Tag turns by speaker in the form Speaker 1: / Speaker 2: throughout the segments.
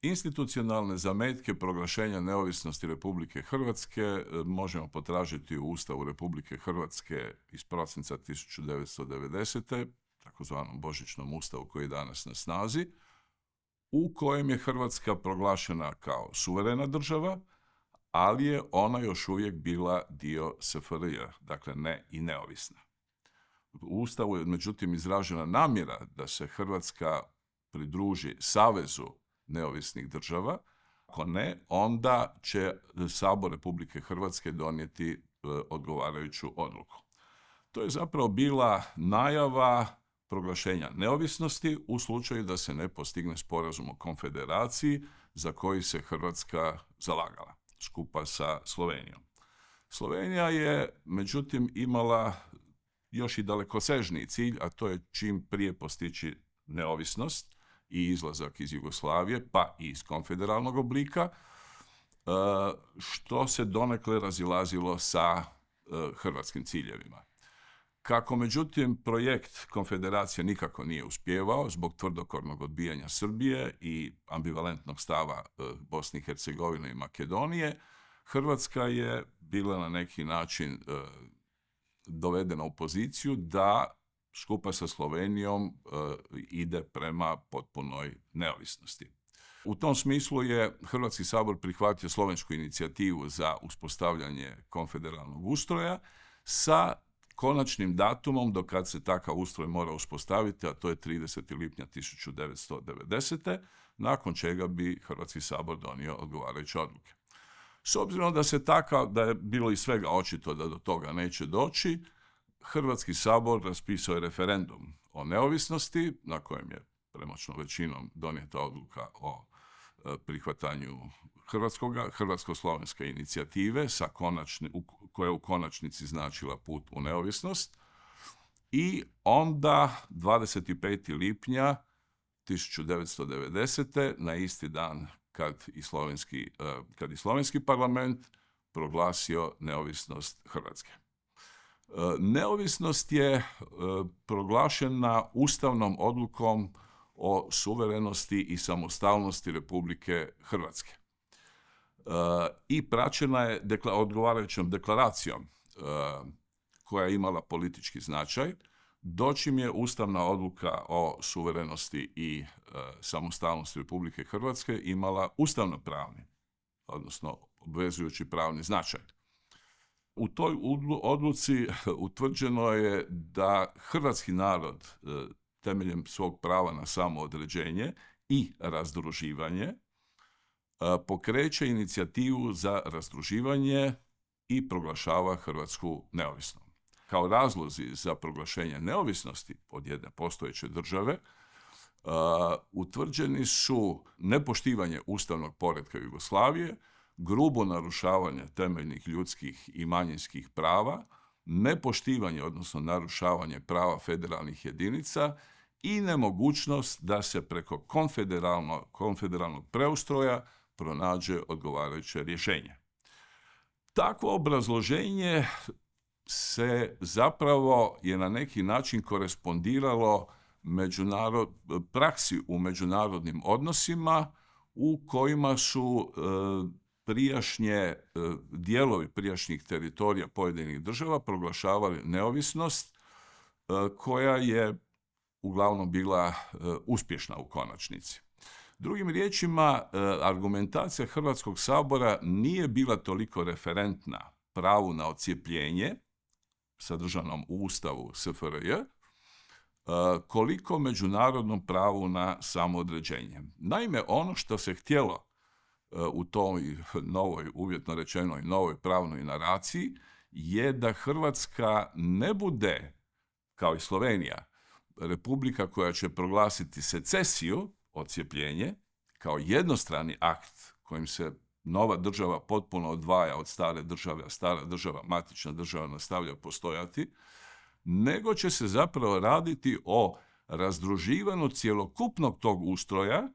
Speaker 1: Institucionalne zametke proglašenja neovisnosti Republike Hrvatske možemo potražiti u Ustavu Republike Hrvatske iz prosinca 1990. takozvanom Božićnom ustavu koji je danas na snazi, u kojem je Hrvatska proglašena kao suverena država, ali je ona još uvijek bila dio SFRJ, dakle ne i neovisna. U Ustavu je međutim izražena namjera da se Hrvatska pridruži savezu neovisnih država. Ako ne, onda će Sabor Republike Hrvatske donijeti odgovarajuću odluku. To je zapravo bila najava proglašenja neovisnosti u slučaju da se ne postigne sporazum o konfederaciji za koji se Hrvatska zalagala, skupa sa Slovenijom. Slovenija je, međutim, imala još i dalekosežniji cilj, a to je čim prije postići neovisnost i izlazak iz Jugoslavije, pa i iz konfederalnog oblika, što se donekle razilazilo sa hrvatskim ciljevima. Kako, međutim, projekt konfederacije nikako nije uspijevao zbog tvrdokornog odbijanja Srbije i ambivalentnog stava Bosne i Hercegovine i Makedonije, Hrvatska je bila na neki način dovedena u poziciju da skupa sa Slovenijom ide prema potpunoj neovisnosti. U tom smislu je Hrvatski sabor prihvatio slovensku inicijativu za uspostavljanje konfederalnog ustroja sa konačnim datumom do kad se takav ustroj mora uspostaviti, a to je 30. lipnja 1990. nakon čega bi Hrvatski sabor donio odgovarajuće odluke. S obzirom da je bilo i svega očito da do toga neće doći, Hrvatski sabor raspisao je referendum o neovisnosti, na kojem je premoćnom većinom donijeta odluka o prihvatanju hrvatsko-slovenske inicijative koja je u konačnici značila put u neovisnost. I onda 25. lipnja 1990. na isti dan kad i slovenski parlament proglasio neovisnost Hrvatske. Neovisnost je proglašena ustavnom odlukom o suverenosti i samostalnosti Republike Hrvatske. I praćena je odgovarajućom deklaracijom koja je imala politički značaj, dočim je ustavna odluka o suverenosti i samostalnosti Republike Hrvatske imala ustavno-pravni, odnosno obvezujući pravni značaj. U toj odluci utvrđeno je da hrvatski narod temeljem svog prava na samoodređenje i razdruživanje pokreće inicijativu za razdruživanje i proglašava Hrvatsku neovisnom. Kao razlozi za proglašenje neovisnosti od jedne postojeće države utvrđeni su nepoštivanje ustavnog poretka Jugoslavije, grubo narušavanje temeljnih ljudskih i manjinskih prava, nepoštivanje, odnosno narušavanje prava federalnih jedinica i nemogućnost da se preko konfederalnog preustroja pronađe odgovarajuće rješenje. Takvo obrazloženje se zapravo je na neki način korespondiralo praksi u međunarodnim odnosima u kojima su dijelovi prijašnjih teritorija pojedinih država proglašavali neovisnost koja je uglavnom bila uspješna u konačnici. Drugim riječima, argumentacija Hrvatskog sabora nije bila toliko referentna pravu na odcijepljenje, sadržanom u Ustavu SFRJ, koliko međunarodnom pravu na samoodređenje. Naime, ono što se htjelo u toj novoj, uvjetno rečenoj, novoj pravnoj naraciji je da Hrvatska ne bude, kao i Slovenija, republika koja će proglasiti secesiju, odcijepljenje, kao jednostrani akt kojim se nova država potpuno odvaja od stare države, a stara država, matična država, nastavlja postojati, nego će se zapravo raditi o razdruživanju cjelokupnog tog ustroja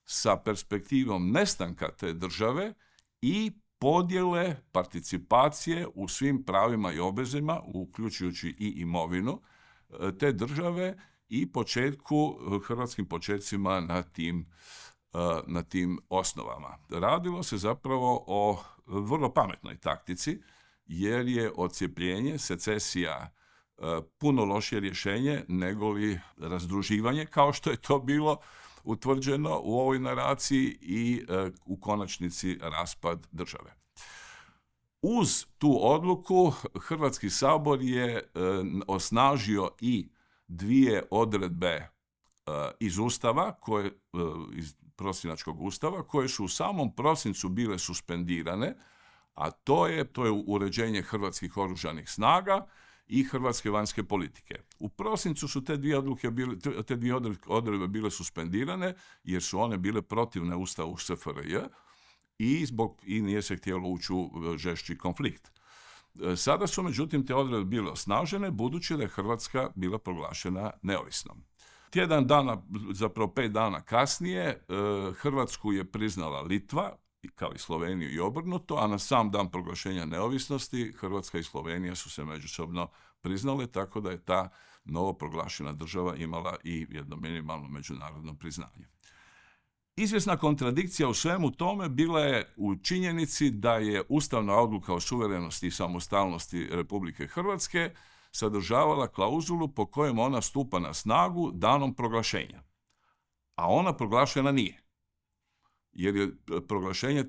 Speaker 1: sa perspektivom nestanka te države i podjele participacije u svim pravima i obvezama, uključujući i imovinu te države i hrvatskim početcima na tim na tim osnovama. Radilo se zapravo o vrlo pametnoj taktici, jer je odcjepljenje, secesija, puno lošije rješenje nego li razdruživanje, kao što je to bilo utvrđeno u ovoj naraciji i u konačnici raspad države. Uz tu odluku Hrvatski sabor je osnažio i dvije odredbe iz Ustava, iz prosinačkog Ustava, koje su u samom prosincu bile suspendirane, a to je uređenje hrvatskih oružanih snaga i hrvatske vanjske politike. U prosincu su te dvije odredbe bile suspendirane jer su one bile protivne Ustavu SFRJ i nije se htjelo ući u žešći konflikt. Sada su međutim te odredbe bile osnažene budući da je Hrvatska bila proglašena neovisnom. Tjedan dana, zapravo 5 dana kasnije, Hrvatsku je priznala Litva, kao i Sloveniju i obrnuto, a na sam dan proglašenja neovisnosti Hrvatska i Slovenija su se međusobno priznale, tako da je ta novo proglašena država imala i jedno minimalno međunarodno priznanje. Izvjesna kontradikcija u svemu tome bila je u činjenici da je ustavna odluka o suverenosti i samostalnosti Republike Hrvatske sadržavala klauzulu po kojem ona stupa na snagu danom proglašenja. A ona proglašena nije, jer je proglašenje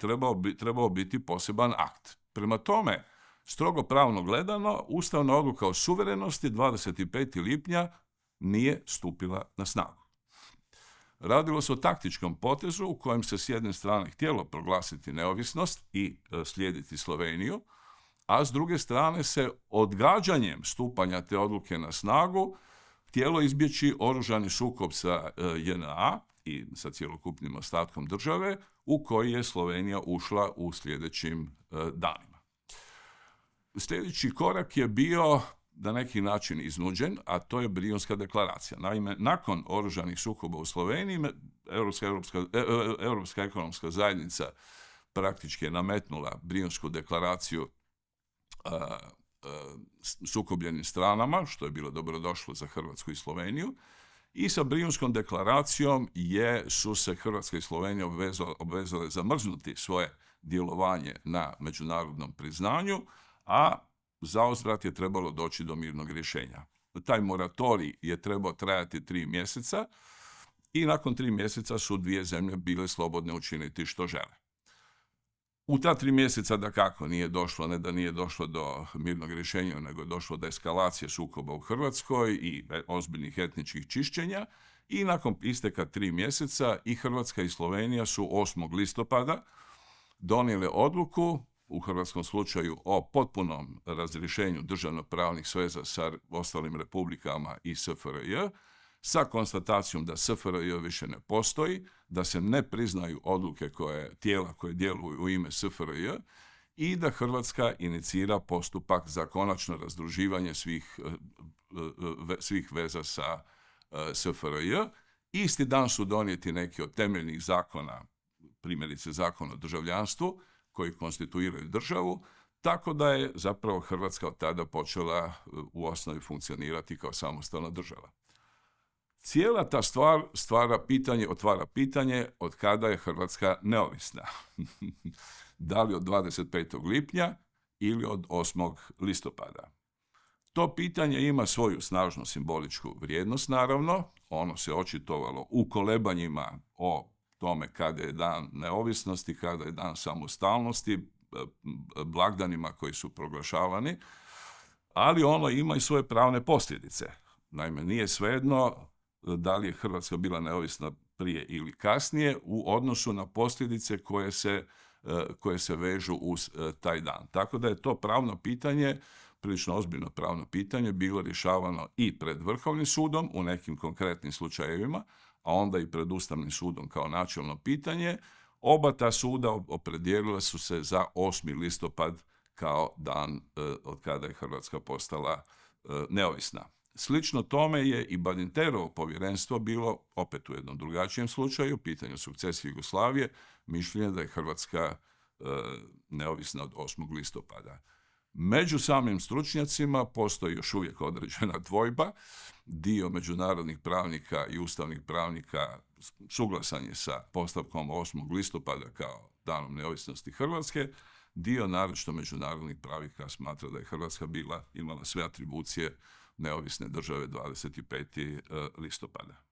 Speaker 1: trebao biti poseban akt. Prema tome, strogo pravno gledano, ustavna odluka o suverenosti 25. lipnja nije stupila na snagu. Radilo se o taktičkom potezu u kojem se s jedne strane htjelo proglasiti neovisnost i slijediti Sloveniju, a s druge strane se odgađanjem stupanja te odluke na snagu htjelo izbjeći oružani sukob sa JNA i sa cjelokupnim ostatkom države u koji je Slovenija ušla u sljedećim danima. Sljedeći korak je bio na neki način iznuđen, a to je Brijunska deklaracija. Naime, nakon oružanih sukoba u Sloveniji, Europska ekonomska zajednica praktički je nametnula Brijunsku deklaraciju sukobljenim stranama, što je bilo dobrodošlo za Hrvatsku i Sloveniju. I sa Brijunskom deklaracijom su se Hrvatska i Slovenija obvezale zamrznuti svoje djelovanje na međunarodnom priznanju, a zauzvrat je trebalo doći do mirnog rješenja. Taj moratorij je trebao trajati 3 mjeseca i nakon 3 mjeseca su dvije zemlje bile slobodne učiniti što žele. U ta 3 mjeseca dakako nije došlo do mirnog rješenja, nego je došlo do eskalacije sukoba u Hrvatskoj i ozbiljnih etničkih čišćenja i nakon isteka 3 mjeseca i Hrvatska i Slovenija su 8. listopada donijele odluku, u hrvatskom slučaju o potpunom razrješenju državno-pravnih sveza sa ostalim republikama i SFRJ, sa konstatacijom da SFRJ više ne postoji, da se ne priznaju odluke tijela koje djeluju u ime SFRJ i da Hrvatska inicira postupak za konačno razdruživanje svih veza sa SFRJ. Isti dan su donijeti neki od temeljnih zakona, primjerice Zakon o državljanstvu, koji konstituiraju državu, tako da je zapravo Hrvatska od tada počela u osnovi funkcionirati kao samostalna država. Cijela ta stvar otvara pitanje od kada je Hrvatska neovisna. Da li od 25. lipnja ili od 8. listopada. To pitanje ima svoju snažnu simboličku vrijednost, naravno. Ono se očitovalo u kolebanjima o tome kada je dan neovisnosti, kada je dan samostalnosti, blagdanima koji su proglašavani, ali ono ima i svoje pravne posljedice. Naime, nije svejedno da li je Hrvatska bila neovisna prije ili kasnije u odnosu na posljedice koje se vežu uz taj dan. Tako da je to pravno pitanje, prilično ozbiljno pravno pitanje, bilo rješavano i pred Vrhovnim sudom u nekim konkretnim slučajevima, a onda i pred Ustavnim sudom kao načelno pitanje. Oba ta suda opredijelila su se za 8. listopad kao dan od kada je Hrvatska postala neovisna. Slično tome je i Badinterovo povjerenstvo bilo, opet u jednom drugačijem slučaju, pitanju sukcesije Jugoslavije, mišljenje da je Hrvatska neovisna od 8. listopada. Među samim stručnjacima postoji još uvijek određena dvojba. Dio međunarodnih pravnika i ustavnih pravnika suglasan je sa postavkom 8. listopada kao danom neovisnosti Hrvatske. Dio naročito međunarodnih pravnika smatra da je Hrvatska imala sve atribucije neovisne države 25. listopada.